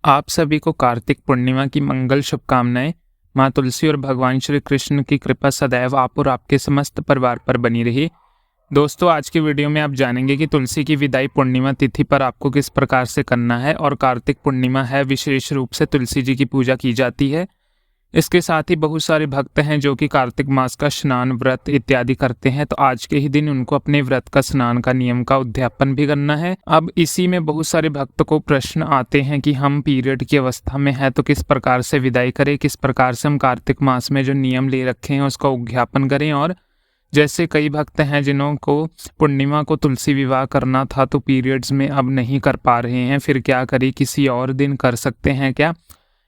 आप सभी को कार्तिक पूर्णिमा की मंगल शुभकामनाएं। माँ तुलसी और भगवान श्री कृष्ण की कृपा सदैव आप और आपके समस्त परिवार पर बनी रही। दोस्तों, आज की वीडियो में आप जानेंगे कि तुलसी की विदाई पूर्णिमा तिथि पर आपको किस प्रकार से करना है और कार्तिक पूर्णिमा है विशेष रूप से तुलसी जी की पूजा की जाती है। इसके साथ ही बहुत सारे भक्त हैं जो कि कार्तिक मास का स्नान, व्रत इत्यादि करते हैं, तो आज के ही दिन उनको अपने व्रत का, स्नान का नियम का उद्यापन भी करना है। अब इसी में बहुत सारे भक्त को प्रश्न आते हैं कि हम पीरियड की अवस्था में है तो किस प्रकार से विदाई करें, किस प्रकार से हम कार्तिक मास में जो नियम ले रखे हैं उसका उद्यापन करें। और जैसे कई भक्त हैं जिन्हों को पूर्णिमा को तुलसी विवाह करना था तो पीरियड्स में अब नहीं कर पा रहे हैं, फिर क्या करें, किसी और दिन कर सकते हैं क्या?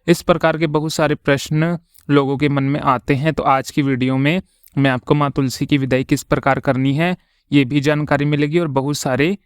इस प्रकार के बहुत सारे प्रश्न लोगों के मन में आते हैं। तो आज की वीडियो में मैं आपको माँ तुलसी की विदाई किस प्रकार करनी है ये भी जानकारी मिलेगी और बहुत सारे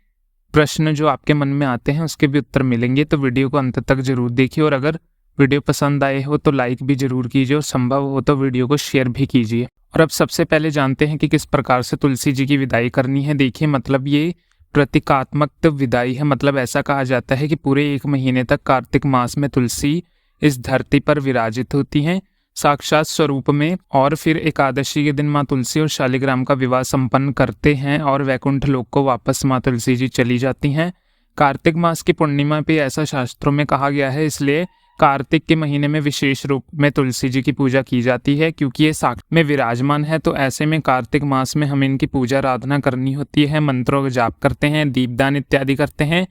प्रश्न जो आपके मन में आते हैं उसके भी उत्तर मिलेंगे। तो वीडियो को अंत तक जरूर देखिए और अगर वीडियो पसंद आए हो तो लाइक भी जरूर कीजिए और संभव हो तो वीडियो को शेयर भी कीजिए। और अब सबसे पहले जानते हैं कि किस प्रकार से तुलसी जी की विदाई करनी है। देखिए, मतलब ये प्रतीकात्मक विदाई है। मतलब ऐसा कहा जाता है कि पूरे 1 महीने तक कार्तिक मास में तुलसी इस धरती पर विराजित होती हैं साक्षात स्वरूप में, और फिर एकादशी के दिन माँ तुलसी और शालिग्राम का विवाह संपन्न करते हैं और वैकुंठ लोक को वापस माँ तुलसी जी चली जाती हैं। कार्तिक मास की पूर्णिमा पे ऐसा शास्त्रों में कहा गया है, इसलिए कार्तिक के महीने में विशेष रूप में तुलसी जी की पूजा की जाती है क्योंकि ये साक्षात में विराजमान है। तो ऐसे में कार्तिक मास में हमें इनकी पूजा आराधना करनी होती है, मंत्रों का जाप करते हैं, दीपदान इत्यादि करते हैं,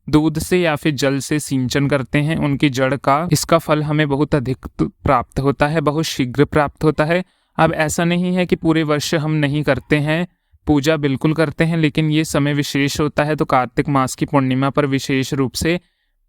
दूध से या फिर जल से सिंचन करते हैं उनकी जड़ का। इसका फल हमें बहुत अधिक प्राप्त होता है, बहुत शीघ्र प्राप्त होता है। अब ऐसा नहीं है कि पूरे वर्ष हम नहीं करते हैं, पूजा बिल्कुल करते हैं, लेकिन ये समय विशेष होता है। तो कार्तिक मास की पूर्णिमा पर विशेष रूप से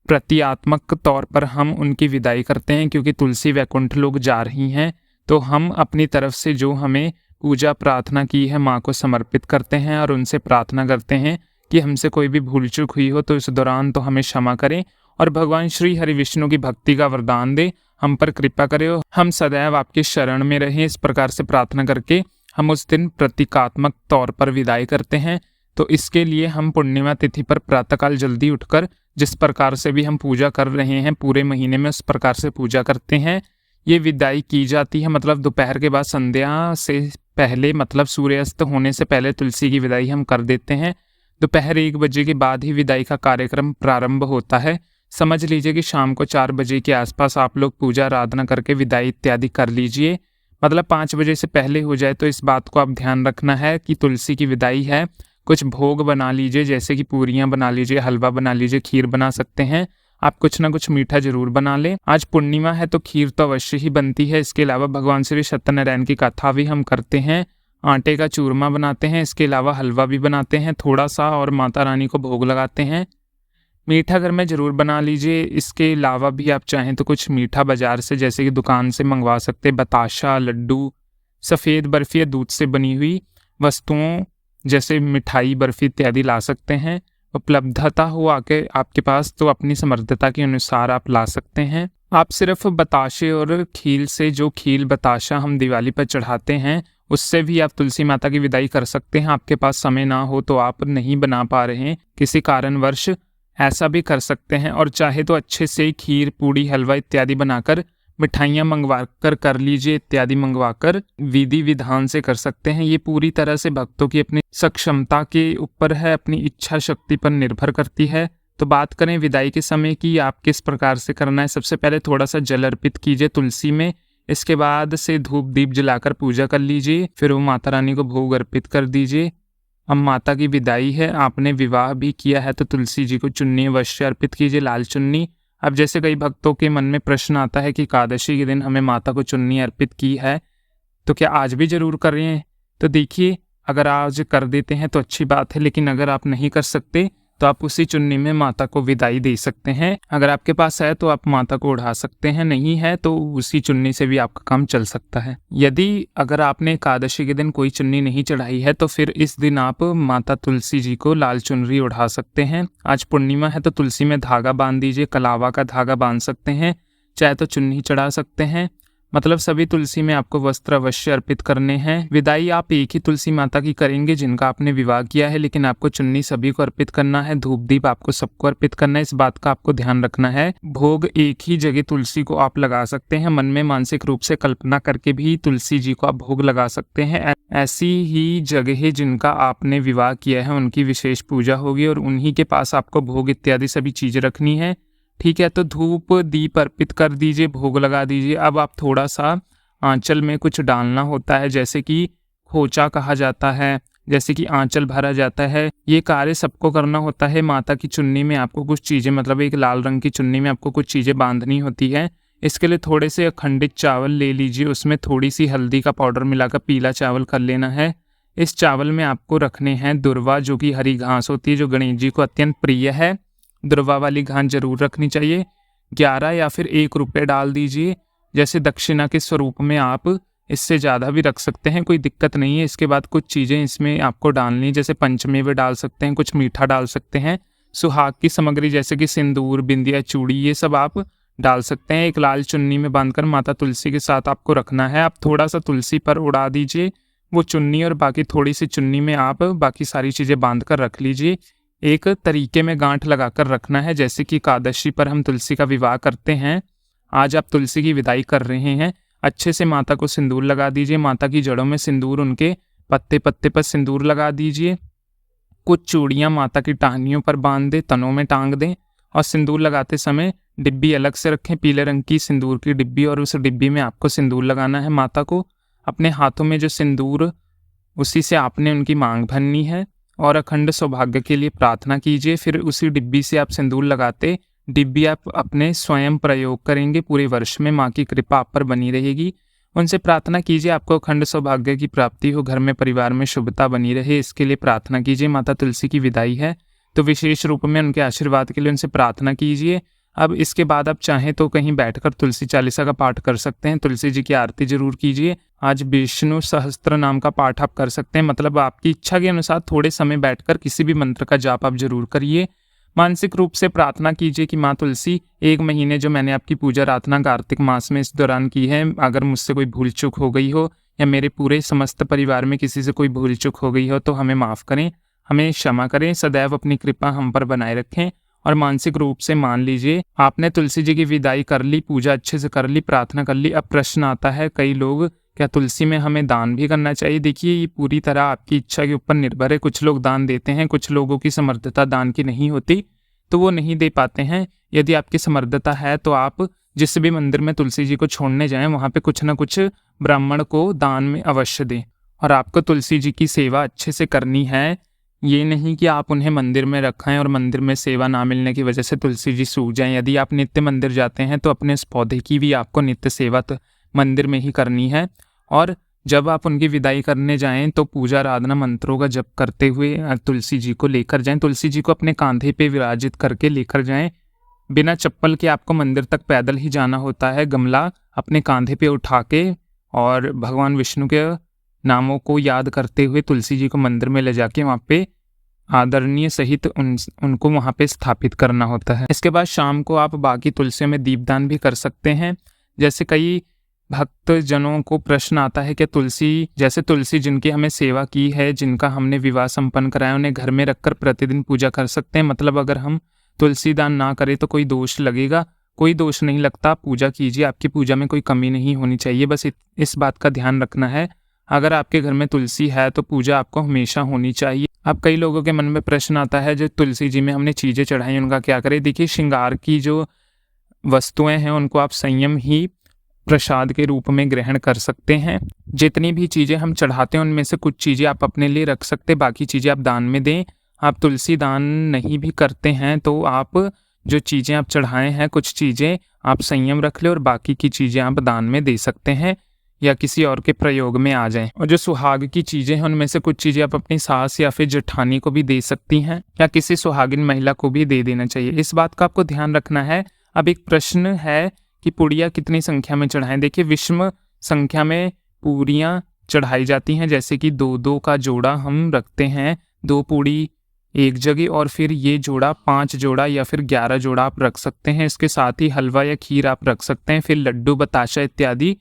प्रतीकात्मक तौर पर हम उनकी विदाई करते हैं क्योंकि तुलसी वैकुंठ लोक जा रही हैं। तो हम अपनी तरफ से जो हमें पूजा प्रार्थना की है माँ को समर्पित करते हैं और उनसे प्रार्थना करते हैं कि हमसे कोई भी भूल चूक हुई हो तो इस दौरान तो हमें क्षमा करें और भगवान श्री हरि विष्णु की भक्ति का वरदान दे, हम पर कृपा करें और हम सदैव आपके शरण में रहें। इस प्रकार से प्रार्थना करके हम उस दिन प्रतीकात्मक तौर पर विदाई करते हैं। तो इसके लिए हम पूर्णिमा तिथि पर प्रातःकाल जल्दी उठकर जिस प्रकार से भी हम पूजा कर रहे हैं पूरे महीने में उस प्रकार से पूजा करते हैं। ये विदाई की जाती है, मतलब दोपहर के बाद संध्या से पहले, मतलब सूर्यास्त होने से पहले तुलसी की विदाई हम कर देते हैं। दोपहर 1 बजे के बाद ही विदाई का कार्यक्रम प्रारंभ होता है। समझ लीजिए कि शाम को 4 बजे के आसपास आप लोग पूजा आराधना करके विदाई इत्यादि कर लीजिए। मतलब 5 बजे से पहले हो जाए। तो इस बात को आप ध्यान रखना है कि तुलसी की विदाई है, कुछ भोग बना लीजिए, जैसे कि पूरियां बना लीजिए, हलवा बना लीजिए, खीर बना सकते हैं आप, कुछ ना कुछ मीठा जरूर बना लें। आज पूर्णिमा है तो खीर तो अवश्य ही बनती है। इसके अलावा भगवान श्री सत्यनारायण की कथा भी हम करते हैं, आटे का चूरमा बनाते हैं, इसके अलावा हलवा भी बनाते हैं थोड़ा सा और माता रानी को भोग लगाते हैं। मीठा घर में जरूर बना लीजिए। इसके अलावा भी आप चाहें तो कुछ मीठा बाजार से, जैसे कि दुकान से मंगवा सकते हैं, बताशा, लड्डू, सफ़ेद बर्फी या दूध से बनी हुई वस्तुओं जैसे मिठाई, बर्फी इत्यादि ला सकते हैं। उपलब्धता हो आके आपके पास तो अपनी समर्थता के अनुसार आप ला सकते हैं। आप सिर्फ बताशे और खील से, जो खील बताशा हम दिवाली पर चढ़ाते हैं, उससे भी आप तुलसी माता की विदाई कर सकते हैं। आपके पास समय ना हो तो आप नहीं बना पा रहे हैं किसी कारणवश, ऐसा भी कर सकते हैं। और चाहे तो अच्छे से खीर, पूड़ी, हलवा इत्यादि बनाकर, मिठाइयाँ मंगवा कर लीजिए, इत्यादि मंगवाकर विधि विधान से कर सकते हैं। ये पूरी तरह से भक्तों की अपनी सक्षमता के ऊपर है, अपनी इच्छा शक्ति पर निर्भर करती है। तो बात करें विदाई के समय की, आप किस प्रकार से करना है। सबसे पहले थोड़ा सा जल अर्पित कीजिए तुलसी में, इसके बाद से धूप दीप जलाकर पूजा कर लीजिए, फिर वो माता रानी को भोग अर्पित कर दीजिए। अब माता की विदाई है, आपने विवाह भी किया है तो तुलसी जी को चुन्नी अवश्य अर्पित कीजिए, लाल चुन्नी। अब जैसे कई भक्तों के मन में प्रश्न आता है कि एकादशी के दिन हमें माता को चुन्नी अर्पित की है तो क्या आज भी जरूर कर रहे हैं। तो देखिए, अगर आज कर देते हैं तो अच्छी बात है, लेकिन अगर आप नहीं कर सकते तो आप उसी चुन्नी में माता को विदाई दे सकते हैं। अगर आपके पास है तो आप माता को उड़ा सकते हैं, नहीं है तो उसी चुन्नी से भी आपका काम चल सकता है। यदि अगर आपने एकादशी के दिन कोई चुन्नी नहीं चढ़ाई है तो फिर इस दिन आप माता तुलसी जी को लाल चुनरी उड़ा सकते हैं। आज पूर्णिमा है तो तुलसी में धागा बांध दीजिए, कलावा का धागा बांध सकते हैं, चाहे तो चुन्नी चढ़ा सकते हैं। मतलब सभी तुलसी में आपको वस्त्र अवश्य अर्पित करने हैं। विदाई आप एक ही तुलसी माता की करेंगे जिनका आपने विवाह किया है, लेकिन आपको चुन्नी सभी को अर्पित करना है, धूप दीप आपको सबको अर्पित करना है। इस बात का आपको ध्यान रखना है। भोग एक ही जगह तुलसी को आप लगा सकते हैं, मन में मानसिक रूप से कल्पना करके भी तुलसी जी को आप भोग लगा सकते हैं। ऐसी ही जगह जिनका आपने विवाह किया है उनकी विशेष पूजा होगी और उन्हीं के पास आपको भोग इत्यादि सभी चीजें रखनी है। ठीक है, तो धूप दीप अर्पित कर दीजिए, भोग लगा दीजिए। अब आप थोड़ा सा आंचल में कुछ डालना होता है, जैसे कि खोचा कहा जाता है, जैसे कि आंचल भरा जाता है। ये कार्य सबको करना होता है। माता की चुन्नी में आपको कुछ चीज़ें, मतलब एक लाल रंग की चुन्नी में आपको कुछ चीज़ें बांधनी होती है। इसके लिए थोड़े से अखंडित चावल ले लीजिए, उसमें थोड़ी सी हल्दी का पाउडर मिलाकर पीला चावल कर लेना है। इस चावल में आपको रखने हैं दुर्वा, जो कि हरी घास होती है, जो गणेश जी को अत्यंत प्रिय है। दुर्वा वाली घास जरूर रखनी चाहिए। 11 या फिर 1 रुपये डाल दीजिए, जैसे दक्षिणा के स्वरूप में। आप इससे ज़्यादा भी रख सकते हैं, कोई दिक्कत नहीं है। इसके बाद कुछ चीज़ें इसमें आपको डालनी, जैसे पंचमेवे डाल सकते हैं, कुछ मीठा डाल सकते हैं। सुहाग की सामग्री जैसे कि सिंदूर, बिंदिया, चूड़ी, ये सब आप डाल सकते हैं। एक लाल चुन्नी में बांधकर माता तुलसी के साथ आपको रखना है। आप थोड़ा सा तुलसी पर उड़ा दीजिए वो चुन्नी, और बाकी थोड़ी सी चुन्नी में आप बाकी सारी चीज़ें बांध कर रख लीजिए। एक तरीके में गांठ लगाकर रखना है, जैसे कि एकादशी पर हम तुलसी का विवाह करते हैं। आज आप तुलसी की विदाई कर रहे हैं। अच्छे से माता को सिंदूर लगा दीजिए, माता की जड़ों में सिंदूर, उनके पत्ते पत्ते पर सिंदूर लगा दीजिए। कुछ चूड़ियाँ माता की टहनियों पर बांध दें, तनों में टांग दें। और सिंदूर लगाते समय डिब्बी अलग से रखें, पीले रंग की सिंदूर की डिब्बी, और उस डिब्बी में आपको सिंदूर लगाना है। माता को अपने हाथों में जो सिंदूर, उसी से आपने उनकी मांग भरनी है और अखंड सौभाग्य के लिए प्रार्थना कीजिए। फिर उसी डिब्बी से आप सिंदूर लगाते, डिब्बी आप अपने स्वयं प्रयोग करेंगे। पूरे वर्ष में माँ की कृपा आप पर बनी रहेगी। उनसे प्रार्थना कीजिए आपको अखंड सौभाग्य की प्राप्ति हो, घर में परिवार में शुभता बनी रहे, इसके लिए प्रार्थना कीजिए। माता तुलसी की विदाई है तो विशेष रूप में उनके आशीर्वाद के लिए उनसे प्रार्थना कीजिए। अब इसके बाद आप चाहें तो कहीं बैठकर तुलसी चालीसा का पाठ कर सकते हैं। तुलसी जी की आरती जरूर कीजिए। आज विष्णु सहस्त्र नाम का पाठ आप कर सकते हैं, मतलब आपकी इच्छा के अनुसार थोड़े समय बैठकर किसी भी मंत्र का जाप आप जरूर करिए। मानसिक रूप से प्रार्थना कीजिए कि माँ तुलसी, 1 महीने जो मैंने आपकी पूजा आराधना कार्तिक मास में इस दौरान की है, अगर मुझसे कोई भूल चूक हो गई हो या मेरे पूरे समस्त परिवार में किसी से कोई भूल चूक हो गई हो तो हमें माफ़ करें, हमें क्षमा करें। सदैव अपनी कृपा हम पर बनाए रखें। और मानसिक रूप से मान लीजिए आपने तुलसी जी की विदाई कर ली, पूजा अच्छे से कर ली, प्रार्थना कर ली। अब प्रश्न आता है कई लोग, क्या तुलसी में हमें दान भी करना चाहिए? देखिए, ये पूरी तरह आपकी इच्छा के ऊपर निर्भर है। कुछ लोग दान देते हैं, कुछ लोगों की समर्थता दान की नहीं होती तो वो नहीं दे पाते हैं। यदि आपकी समर्थता है तो आप जिस भी मंदिर में तुलसी जी को छोड़ने जाएं, वहाँ पे कुछ ना कुछ ब्राह्मण को दान में अवश्य दें। और आपको तुलसी जी की सेवा अच्छे से करनी है। ये नहीं कि आप उन्हें मंदिर में रखें और मंदिर में सेवा ना मिलने की वजह से तुलसी जी सूख जाएं। यदि आप नित्य मंदिर जाते हैं तो अपने इस पौधे की भी आपको नित्य सेवा मंदिर में ही करनी है। और जब आप उनकी विदाई करने जाएं तो पूजा आराधना मंत्रों का जप करते हुए तुलसी जी को लेकर जाएं। तुलसी जी को अपने कांधे पे विराजित करके लेकर जाएं। बिना चप्पल के आपको मंदिर तक पैदल ही जाना होता है। गमला अपने कांधे पे उठा के और भगवान विष्णु के नामों को याद करते हुए तुलसी जी को मंदिर में ले जाके वहाँ पे आदरणीय सहित उनको वहाँ पे स्थापित करना होता है। इसके बाद शाम को आप बाकी तुलसियों में दीपदान भी कर सकते हैं। जैसे कई भक्त जनों को प्रश्न आता है कि तुलसी जिनकी हमें सेवा की है, जिनका हमने विवाह संपन्न कराया, उन्हें घर में रखकर प्रतिदिन पूजा कर सकते हैं? मतलब अगर हम तुलसी दान ना करें तो कोई दोष लगेगा? कोई दोष नहीं लगता, पूजा कीजिए, आपकी पूजा में कोई कमी नहीं होनी चाहिए। बस इस बात का ध्यान रखना है। अगर आपके घर में तुलसी है तो पूजा आपको हमेशा होनी चाहिए। अब कई लोगों के मन में प्रश्न आता है, जो तुलसी जी में हमने चीज़ें चढ़ाई उनका क्या करें? देखिए, श्रृंगार की जो वस्तुएं हैं उनको आप संयम ही प्रसाद के रूप में ग्रहण कर सकते हैं। जितनी भी चीज़ें हम चढ़ाते हैं उनमें से कुछ चीज़ें आप अपने लिए रख सकते, बाकी चीज़ें आप दान में दें। आप तुलसी दान नहीं भी करते हैं तो आप जो चीज़ें आप चढ़ाए हैं, कुछ चीज़ें आप संयम रख ले और बाकी की चीज़ें आप दान में दे सकते हैं या किसी और के प्रयोग में आ जाएं। और जो सुहाग की चीज़ें हैं उनमें से कुछ चीज़ें आप अपनी सास या फिर जेठानी को भी दे सकती हैं या किसी सुहागिन महिला को भी दे देना चाहिए। इस बात का आपको ध्यान रखना है। अब एक प्रश्न है कि पूड़ियाँ कितनी संख्या में चढ़ाएं? देखिए, विषम संख्या में पूड़ियाँ चढ़ाई जाती हैं, जैसे कि 2-2 का जोड़ा हम रखते हैं, 2 पूड़ी एक जगह, और फिर ये जोड़ा 5 जोड़ा या फिर 11 जोड़ा आप रख सकते हैं। इसके साथ ही हलवा या खीर आप रख सकते हैं। फिर लड्डू, बताशा इत्यादि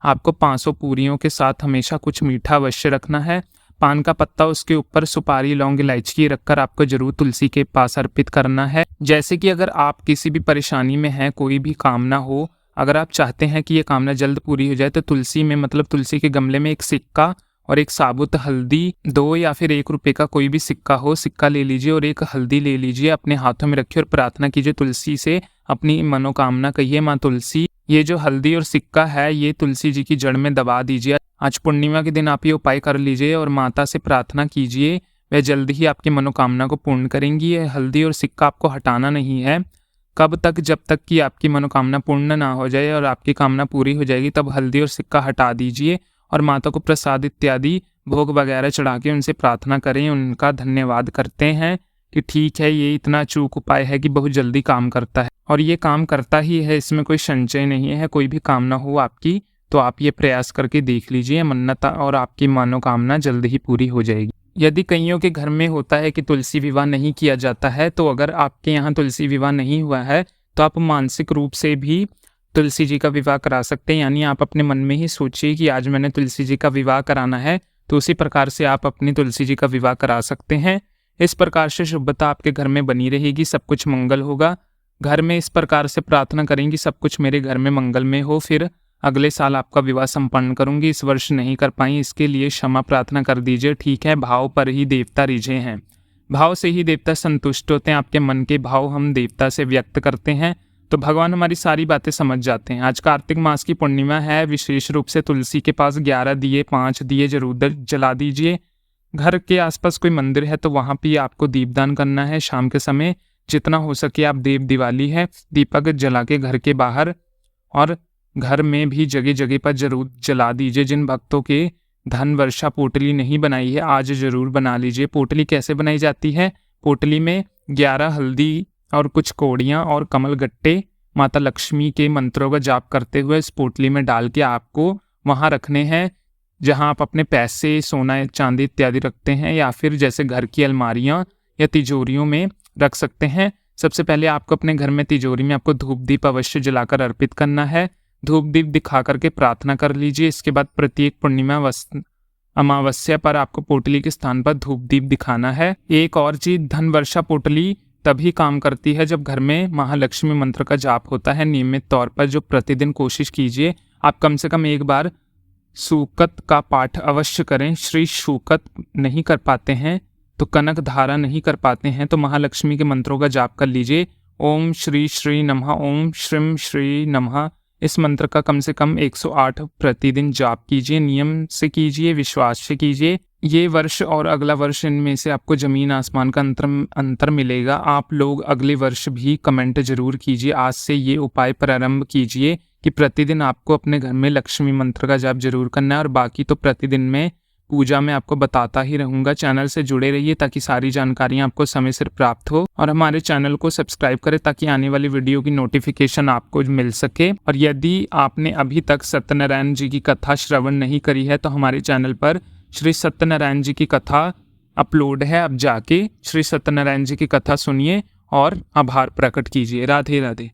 आपको 500 पूरियों के साथ हमेशा कुछ मीठा अवश्य रखना है। पान का पत्ता, उसके ऊपर सुपारी, लौंग, इलायची रखकर आपको जरूर तुलसी के पास अर्पित करना है। जैसे कि अगर आप किसी भी परेशानी में हैं, कोई भी कामना हो, अगर आप चाहते हैं कि ये कामना जल्द पूरी हो जाए, तो तुलसी में मतलब तुलसी के गमले में एक सिक्का और एक साबुत हल्दी, 2 या फिर 1 रुपए का कोई भी सिक्का हो, सिक्का ले लीजिए और एक हल्दी ले लीजिए, अपने हाथों में रखिए और प्रार्थना कीजिए तुलसी से, अपनी मनोकामना कहिए, माँ तुलसी ये जो हल्दी और सिक्का है ये तुलसी जी की जड़ में दबा दीजिए। आज पूर्णिमा के दिन आप ये उपाय कर लीजिए और माता से प्रार्थना कीजिए, वह जल्द ही आपकी मनोकामना को पूर्ण करेंगी। ये हल्दी और सिक्का आपको हटाना नहीं है। कब तक? जब तक कि आपकी मनोकामना पूर्ण ना हो जाए और आपकी कामना पूरी हो जाएगी, तब हल्दी और सिक्का हटा दीजिए और माता को प्रसाद इत्यादि भोग वगैरह चढ़ा के उनसे प्रार्थना करें, उनका धन्यवाद करते हैं कि ठीक है, ये इतना अचूक उपाय है कि बहुत जल्दी काम करता है और ये काम करता ही है, इसमें कोई संशय नहीं है। कोई भी कामना हो आपकी तो आप ये प्रयास करके देख लीजिए, मन्नत और आपकी मनोकामना जल्द ही पूरी हो जाएगी। यदि कईयों के घर में होता है कि तुलसी विवाह नहीं किया जाता है, तो अगर आपके यहाँ तुलसी विवाह नहीं हुआ है तो आप मानसिक रूप से भी तुलसी जी का विवाह करा सकते हैं। यानी आप अपने मन में ही सोचिए कि आज मैंने तुलसी जी का विवाह कराना है, तो उसी प्रकार से आप अपनी तुलसी जी का विवाह करा सकते हैं। इस प्रकार से शुभता आपके घर में बनी रहेगी, सब कुछ मंगल होगा। घर में इस प्रकार से प्रार्थना करेंगी, सब कुछ मेरे घर में मंगल में हो, फिर अगले साल आपका विवाह संपन्न करूंगी, इस वर्ष नहीं कर पाई, इसके लिए क्षमा प्रार्थना कर दीजिए। ठीक है, भाव पर ही देवता रिझे हैं, भाव से ही देवता संतुष्ट होते हैं। आपके मन के भाव हम देवता से व्यक्त करते हैं तो भगवान हमारी सारी बातें समझ जाते हैं। आज कार्तिक मास की पूर्णिमा है, विशेष रूप से तुलसी के पास 11 दिए, 5 दिए जरूर जला दीजिए। घर के आसपास कोई मंदिर है तो वहां भी आपको दीपदान करना है। शाम के समय जितना हो सके आप दिवाली है दीपक जला के घर के बाहर और घर में भी जगह जगह पर जरूर जला दीजिए। जिन भक्तों के धन वर्षा पोटली नहीं बनाई है, आज जरूर बना लीजिए। पोटली कैसे बनाई जाती है? पोटली में 11 हल्दी और कुछ कोड़ियाँ और कमल गट्टे माता लक्ष्मी के मंत्रों का जाप करते हुए इस पोटली में डाल के आपको वहाँ रखने हैं जहाँ आप अपने पैसे, सोना, चांदी इत्यादि रखते हैं, या फिर जैसे घर की अलमारियाँ या तिजोरियों में रख सकते हैं। सबसे पहले आपको अपने घर में तिजोरी में आपको धूप दीप अवश्य जलाकर अर्पित करना है। धूप दीप दिखा करके प्रार्थना कर लीजिए। इसके बाद प्रत्येक पूर्णिमा अमावस्या पर आपको पोटली के स्थान पर धूप दीप दिखाना है। एक और चीज, धन वर्षा पोटली तभी काम करती है जब घर में महालक्ष्मी मंत्र का जाप होता है नियमित तौर पर, जो प्रतिदिन कोशिश कीजिए आप कम से कम एक बार सूकत का पाठ अवश्य करें। श्री सूकत नहीं कर पाते हैं तो कनक धारा नहीं कर पाते हैं तो महालक्ष्मी के मंत्रों का जाप कर लीजिए। ओम श्री श्री नमः, ओम श्रीम श्री नमः, इस मंत्र का कम से कम 108 प्रतिदिन जाप कीजिए। नियम से कीजिए, विश्वास से कीजिए। ये वर्ष और अगला वर्ष, इनमें से आपको जमीन आसमान का अंतर मिलेगा। आप लोग अगले वर्ष भी कमेंट जरूर कीजिए। आज से ये उपाय प्रारंभ कीजिए कि प्रतिदिन आपको अपने घर में लक्ष्मी मंत्र का जाप जरूर करना है और बाकी तो प्रतिदिन में पूजा में आपको बताता ही रहूंगा। चैनल से जुड़े रहिए ताकि सारी जानकारियां आपको समय से प्राप्त हो और हमारे चैनल को सब्सक्राइब करें ताकि आने वाली वीडियो की नोटिफिकेशन आपको मिल सके। और यदि आपने अभी तक सत्यनारायण जी की कथा श्रवण नहीं करी है तो हमारे चैनल पर श्री सत्यनारायण जी की कथा अपलोड है, आप जाके श्री सत्यनारायण जी की कथा सुनिए और आभार प्रकट कीजिए। राधे राधे।